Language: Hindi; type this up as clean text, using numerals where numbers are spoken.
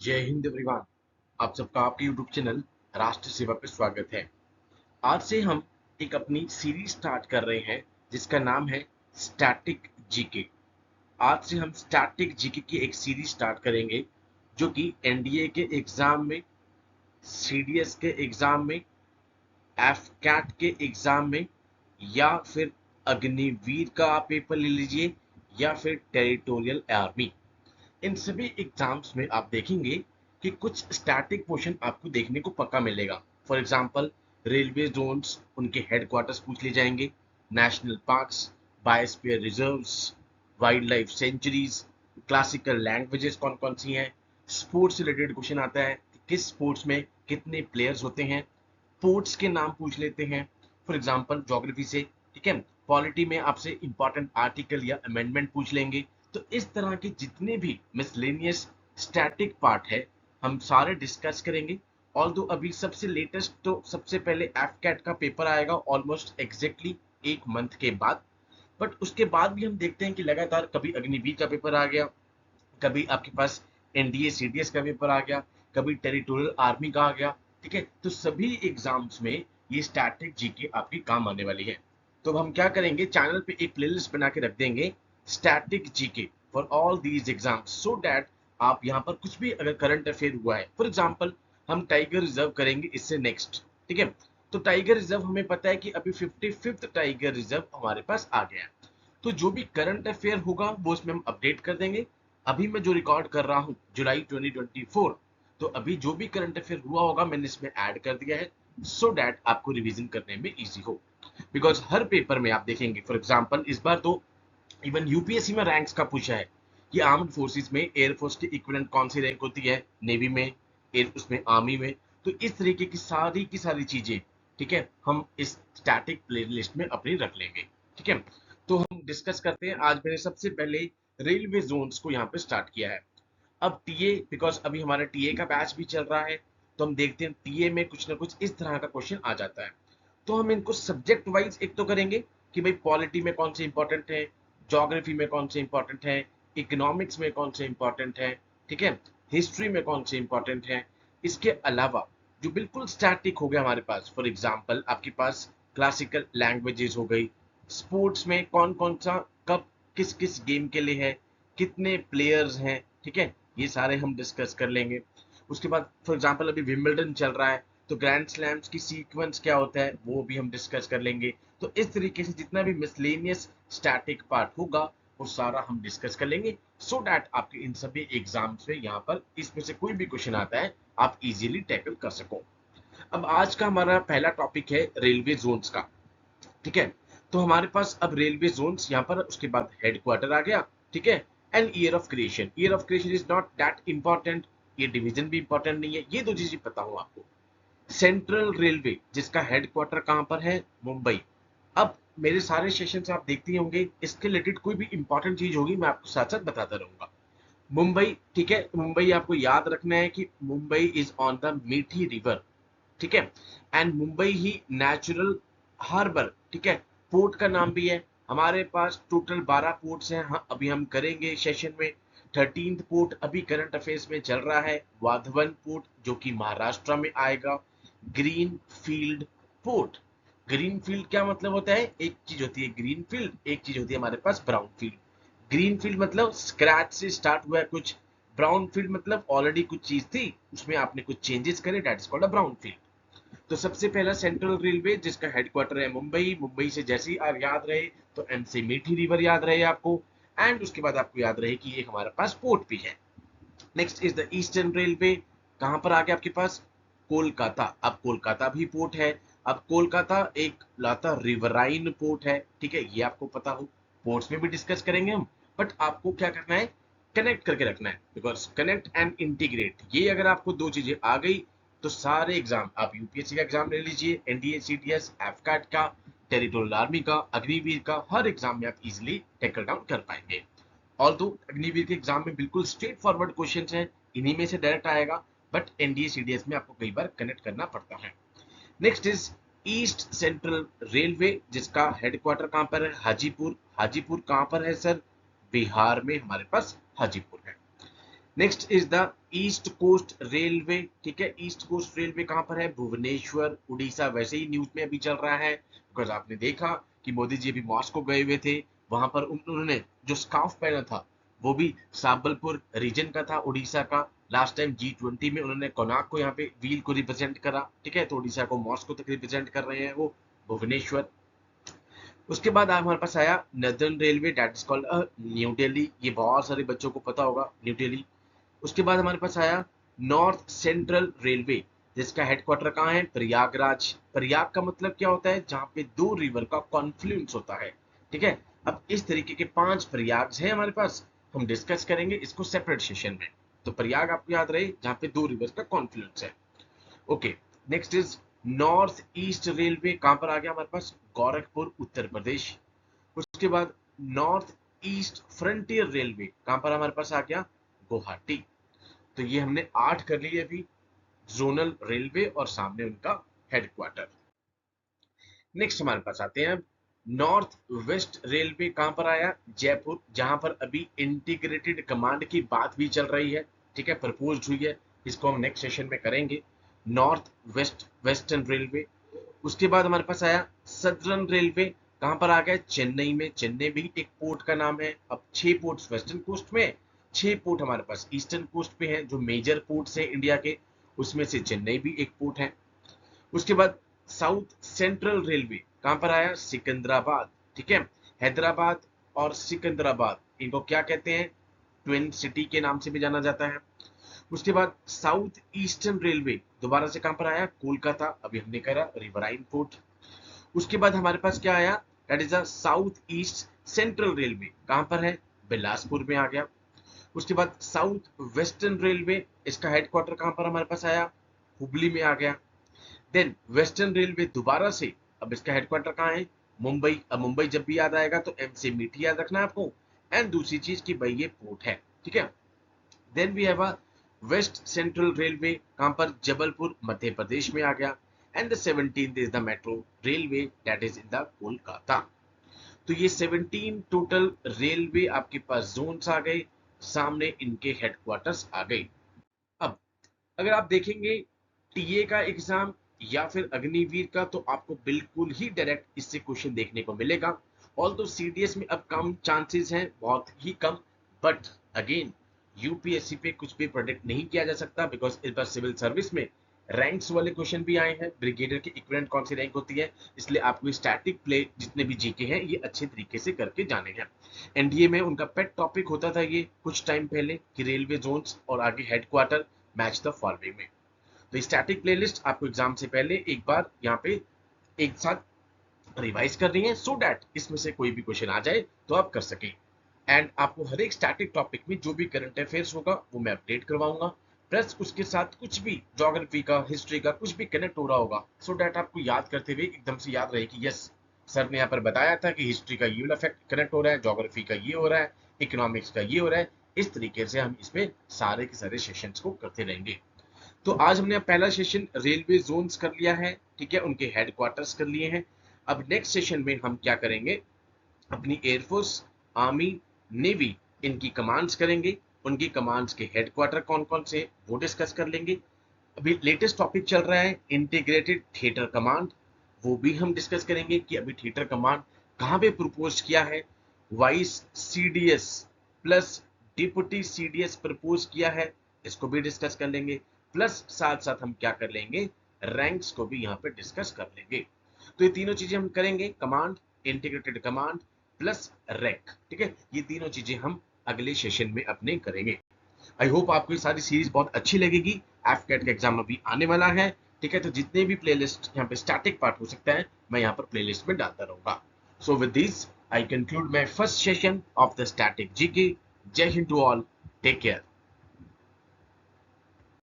जय हिंद एवरीवन। आप सबका आपके यूट्यूब चैनल राष्ट्र सेवा पे स्वागत है। आज से हम एक अपनी सीरीज स्टार्ट कर रहे हैं जिसका नाम है स्टैटिक जीके। आज से हम स्टैटिक जीके की एक सीरीज स्टार्ट करेंगे जो कि एनडीए के एग्जाम में, सीडीएस के एग्जाम में, एफकैट के एग्जाम में, या फिर अग्निवीर का आप पेपर ले लीजिए, या फिर टेरिटोरियल आर्मी, इन सभी एग्जाम्स में आप देखेंगे कि कुछ स्टैटिक पोर्शन आपको देखने को पक्का मिलेगा। फॉर एग्जांपल रेलवे जोन्स, उनके हेडक्वार्टर्स पूछ लिए जाएंगे, national parks, biosphere reserves, wild life sanctuaries, classical languages कौन कौन सी हैं, स्पोर्ट्स से रिलेटेड क्वेश्चन आता है कि किस स्पोर्ट्स में कितने प्लेयर्स होते हैं, पोर्ट्स के नाम पूछ लेते हैं फॉर एग्जांपल ज्योग्राफी से। ठीक है, पॉलिटी में आपसे इंपॉर्टेंट आर्टिकल या अमेंडमेंट पूछ लेंगे। तो इस तरह के जितने भी मिसलेनियस स्टैटिक पार्ट है हम सारे डिस्कस करेंगे। ऑल्दो अभी सबसे लेटेस्ट तो सबसे पहले एफकैट का पेपर आएगा ऑलमोस्ट एग्जैक्टली एक मंथ के बाद। बट उसके बाद भी हम देखते हैं कि लगातार कभी अग्निवीर का पेपर आ गया, कभी आपके पास एनडीए सीडीएस का पेपर आ गया, कभी टेरिटोरियल आर्मी का आ गया। ठीक है, तो सभी एग्जाम्स में ये स्टैटिक जीके आपके काम आने वाली है। तो अब हम क्या करेंगे, चैनल पे एक प्लेलिस्ट बना के रख देंगे static GK for all these exams, so that आप यहाँ पर कुछ भी अगर करंट अफेयर हुआ है, फॉर एग्जाम्पल हम टाइगर रिजर्व करेंगे इससे नेक्स्ट। ठीक है, तो टाइगर रिजर्व हमें पता है कि अभी 55th टाइगर रिजर्व हमारे पास आ गया है। तो जो भी करंट अफेयर होगा वो उसमें हम अपडेट कर देंगे। अभी मैं जो रिकॉर्ड कर रहा हूँ जुलाई 2024, तो अभी जो भी करंट अफेयर हुआ होगा मैंने इसमें ऐड कर दिया है, सो दैट आपको रिवीजन करने में इजी हो। बिकॉज हर पेपर में आप देखेंगे, फॉर एग्जाम्पल इस बार तो इवन यूपीएससी में रैंक्स का पूछा है कि आर्म्ड फोर्सेस में एयरफोर्स के इक्विवेलेंट कौन सी रैंक होती है, नेवी में, एयर उसमें, आर्मी में। तो इस तरीके की सारी चीजें, ठीक है, हम इस स्टैटिक प्लेलिस्ट में अपनी रख लेंगे। ठीक है, तो हम डिस्कस करते हैं। आज मैंने सबसे पहले रेलवे जोन्स को यहाँ पे स्टार्ट किया है। अब टीए, बिकॉज अभी हमारा टीए का बैच भी चल रहा है, तो हम देखते हैं टीए में कुछ ना कुछ इस तरह का क्वेश्चन आ जाता है। तो हम इनको सब्जेक्ट वाइज एक तो करेंगे कि भाई पॉलिटी में कौन से इंपॉर्टेंट है, ज्योग्राफी में कौन से इंपॉर्टेंट है, इकोनॉमिक्स में कौन से इंपॉर्टेंट है, ठीक है, हिस्ट्री में कौन से इंपॉर्टेंट है। इसके अलावा जो बिल्कुल स्टैटिक हो गया हमारे पास, फॉर एग्जाम्पल आपके पास क्लासिकल लैंग्वेजेस हो गई, स्पोर्ट्स में कौन कौन सा कब किस किस गेम के लिए है, कितने प्लेयर्स हैं, ठीक है, ये सारे हम डिस्कस कर लेंगे। उसके बाद फॉर एग्जांपल अभी विंबलडन चल रहा है, तो ग्रैंड स्लैम्स की सीक्वेंस क्या होता है वो भी हम डिस्कस कर लेंगे। तो इस तरीके से जितना भी मिसलेनियस स्टैटिक पार्ट होगा वो सारा हम डिस्कस कर लेंगे, सो दैट आपके इन सभी एग्जाम्स में यहाँ पर इसमें से कोई भी क्वेश्चन आता है आप इजीली टैकल कर सको। अब आज का हमारा पहला टॉपिक है रेलवे जोन्स का। ठीक है, तो हमारे पास अब रेलवे जोन्स यहाँ पर, उसके बाद हेडक्वार्टर आ गया। ठीक है, and year of creation, year of creation is not that important, ये डिवीजन भी इंपॉर्टेंट नहीं है, ये दो चीजें पता हो आपको। सेंट्रल रेलवे जिसका हेडक्वार्टर कहां पर है, मुंबई। अब मेरे सारे सेशंस आप देखते होंगे, इसके रिलेटेड कोई भी इंपॉर्टेंट चीज होगी मैं आपको साथ साथ बताता रहूंगा। मुंबई, ठीक है, मुंबई आपको याद रखना है कि Mumbai is on the Mithi river. ठीक है, एंड मुंबई ही नेचुरल हार्बर, ठीक है, पोर्ट का नाम भी है। हमारे पास टोटल 12 पोर्ट्स हैं। हाँ, अभी हम करेंगे सेशन में 13th पोर्ट अभी करंट अफेयर्स में चल रहा है, वाधवन पोर्ट, जो कि महाराष्ट्र में आएगा। Green field port, green field क्या मतलब होता है, एक चीज होती है ग्रीन फील्ड, एक चीज होती है हमारे पास ब्राउन फील्ड। ग्रीन फील्ड मतलब स्क्रैच से स्टार्ट हुआ है कुछ, ब्राउन फील्ड मतलब ऑलरेडी कुछ चीज थी उसमें आपने कुछ चेंजेस करे, that is called a brown field. तो सबसे पहला सेंट्रल रेलवे जिसका हेडक्वार्टर है मुंबई, मुंबई से जैसे ही आप याद रहे तो एम से मीठी रिवर याद रहे आपको, एंड उसके बाद आपको याद रहे कि ये हमारे पास पोर्ट भी है। Next is the eastern railway, कहां पर आ गया आपके पास, कोलकाता। अब कोलकाता भी पोर्ट है। अब कोलकाता एक लाता रिवराइन पोर्ट है, ठीक है, ये आपको पता हो। पोर्ट्स में भी डिस्कस करेंगे हम, बट आपको क्या करना है, कनेक्ट करके रखना है, बिकॉज कनेक्ट एंड इंटीग्रेट, ये अगर आपको दो चीजें आ गई तो सारे एग्जाम, आप यूपीएससी का एग्जाम ले लीजिए, एनडीए सीटीएस, एफकैट का, टेरिटोरियल आर्मी का, अग्निवीर का, हर एग्जाम में आप इजिली टैकल डाउन कर पाएंगे। ऑल्दो अग्निवीर के एग्जाम में बिल्कुल स्ट्रेट फॉरवर्ड क्वेश्चन है, इन्हीं में से डायरेक्ट आएगा, बट एनडीए सीडीएस में आपको कई बार कनेक्ट करना पड़ता है। Next is east central railway जिसका हेडक्वार्टर कहां पर है, हाजीपुर। हाजीपुर कहां पर है सर, बिहार में हमारे पास हाजीपुर है। Next is the east coast railway, ठीक है। ईस्ट कोस्ट रेलवे कहां पर है? भुवनेश्वर, उड़ीसा। वैसे ही न्यूज में अभी चल रहा है, बिकॉज आपने देखा कि मोदी जी अभी मॉस्को गए हुए थे, वहां पर उन्होंने जो स्कार्फ पहना था वो भी साबलपुर रीजन का था, उड़ीसा का। लास्ट टाइम G20 में उन्होंने कोणार्क को यहाँ पे व्हील को रिप्रेजेंट करा, ठीक है। तो उड़ीसा को मॉस्को तक रिप्रेजेंट कर रहे हैं वो, भुवनेश्वर। उसके बाद हमारे पास आया northern railway, that is called new Delhi. ये बहुत सारे बच्चों को पता होगा, न्यू दिल्ली। उसके बाद हमारे पास आया नॉर्थ सेंट्रल रेलवे, जिसका हेडक्वार्टर कहाँ है? प्रयागराज। प्रयाग का मतलब क्या होता है? जहां पे दो रिवर का कॉन्फ्लुएंस होता है, ठीक है। अब इस तरीके के 5 प्रयाग हैं हमारे पास, हम डिस्कस करेंगे इसको सेपरेट सेशन में। तो प्रयाग आपको याद रहे, जहां पे दो रिवर का कॉन्फ्लुएंस है। Okay, next is north east railway, कहां पर आ गया हमारे पास? गोरखपुर, उत्तर प्रदेश। उसके बाद नॉर्थ ईस्ट फ्रंटियर रेलवे, कहां पर हमारे पास आ गया? गुवाहाटी। तो ये हमने 8 कर लिए अभी, जोनल रेलवे और सामने उनका हेडक्वार्टर। नेक्स्ट हमारे पास आते हैं अब नॉर्थ वेस्ट रेलवे, कहां पर आया? जयपुर, जहां पर अभी इंटीग्रेटेड कमांड की बात भी चल रही है, ठीक है, प्रपोज हुई है। इसको हम नेक्स्ट सेशन में करेंगे, नॉर्थ वेस्ट वेस्टर्न रेलवे। उसके बाद हमारे पास आया सदर्न रेलवे, कहां पर आ गया? चेन्नई में। चेन्नई भी एक पोर्ट का नाम है। अब 6 पोर्ट्स वेस्टर्न कोस्ट में, 6 पोर्ट हमारे पास ईस्टर्न कोस्ट पे हैं, जो मेजर पोर्ट्स हैं इंडिया के, उसमें से चेन्नई भी एक पोर्ट है। उसके बाद साउथ सेंट्रल रेलवे, कहां पर आया? सिकंदराबाद, ठीक है। हैदराबाद और सिकंदराबाद, इनको क्या कहते हैं? ट्विन सिटी के नाम से भी जाना जाता है। उसके बाद साउथ ईस्टर्न रेलवे दोबारा से कहां पर आया? कोलकाता, अभी हमने करा रिवराइन पोर्ट। उसके बाद हमारे पास क्या आया? That is a south east central railway, कहां पर है? बिलासपुर में आ गया। उसके बाद साउथ वेस्टर्न रेलवे, इसका हेडक्वार्टर कहां पर हमारे पास आया? हुबली में आ गया। देन वेस्टर्न रेलवे दोबारा से, अब इसका हेडक्वार्टर कहां है? मुंबई। अब मुंबई जब भी याद आएगा तो एम से मीठी याद रखना है आपको। एंड दूसरी चीज की भाई ये पोर्ट है, ठीक है। Then we have a west central railway, कहां पर? जबलपुर, मध्य प्रदेश में आ गया। And the 17th is the metro railway, that is in the Kolkata. तो ये 17 टोटल रेलवे आपके पास जोन्स आ गए, सामने इनके हेडक्वार्टर्स आ गए। अब अगर आप देखेंगे टीए का एग्जाम या फिर अग्निवीर का, तो आपको बिल्कुल ही डायरेक्ट इससे क्वेश्चन देखने को मिलेगा। ऑल तो सीडीएस में अब कम चांसेस हैं, बहुत ही कम, बट अगेन यूपीएससी पे कुछ भी प्रोडिक्ट नहीं किया जा सकता, बिकॉज इस बार सिविल सर्विस में रैंक्स वाले क्वेश्चन भी आए हैं। ब्रिगेडियर की इक्विवेलेंट कौन सी रैंक होती है, इसलिए आपको स्टैटिक प्ले जितने भी जीके हैं ये अच्छे तरीके से करके जाने हैं। एनडीए में उनका पेट टॉपिक होता था ये कुछ टाइम पहले कि रेलवे जोन्स और आगे हेडक्वार्टर मैच द फॉलोइंग में। तो स्टैटिक प्लेलिस्ट आपको एग्जाम से पहले एक बार यहाँ पे एक साथ रिवाइज कर रही है, सो दैट इसमें से कोई भी क्वेश्चन आ जाए तो आप कर सके। एंड आपको हर एक स्टैटिक टॉपिक में जो भी करंट अफेयर्स होगा वो मैं अपडेट करवाऊंगा, प्लस उसके साथ कुछ भी ज्योग्राफी का, हिस्ट्री का कुछ भी कनेक्ट हो रहा होगा, सो दैट आपको याद करते हुए एकदम से याद रहे कि यस, सर ने यहाँ पर बताया था कि हिस्ट्री का ये इफेक्ट कनेक्ट हो रहा है, ज्योग्राफी का ये हो रहा है, इकोनॉमिक्स का ये हो रहा है। इस तरीके से हम इसमें सारे के सारे सेशंस को करते रहेंगे। तो आज हमने पहला सेशन रेलवे जोन्स कर लिया है, ठीक है, उनके हेडक्वार्टर्स कर लिए हैं। अब नेक्स्ट सेशन में हम क्या करेंगे? अपनी एयरफोर्स, आर्मी, नेवी, इनकी कमांड्स करेंगे, उनकी कमांड्स के हेडक्वार्टर कौन कौन से वो डिस्कस कर लेंगे। अभी लेटेस्ट टॉपिक चल रहा है इंटीग्रेटेड थिएटर कमांड, वो भी हम डिस्कस करेंगे कि अभी थिएटर कमांड कहाँ पे प्रपोज किया है। Vice CDS plus deputy CDS propose किया है, इसको भी डिस्कस कर लेंगे। प्लस साथ साथ हम क्या कर लेंगे? रैंक्स को भी यहाँ पे डिस्कस कर लेंगे। तो ये तीनों चीजें हम करेंगे, command, integrated command plus rank, ठीक है। ये तीनों चीजें हम अगले सेशन में अपने करेंगे। आई होप आपको ये सारी सीरीज बहुत अच्छी लगेगी। एफकेट का एग्जाम अभी आने वाला है, ठीक है। तो जितने भी प्लेलिस्ट यहाँ पे स्टैटिक पार्ट हो सकता है मैं यहाँ पर प्लेलिस्ट में डालता रहूंगा। So with this I conclude my first session of the static GK. जय Hind to all, take care.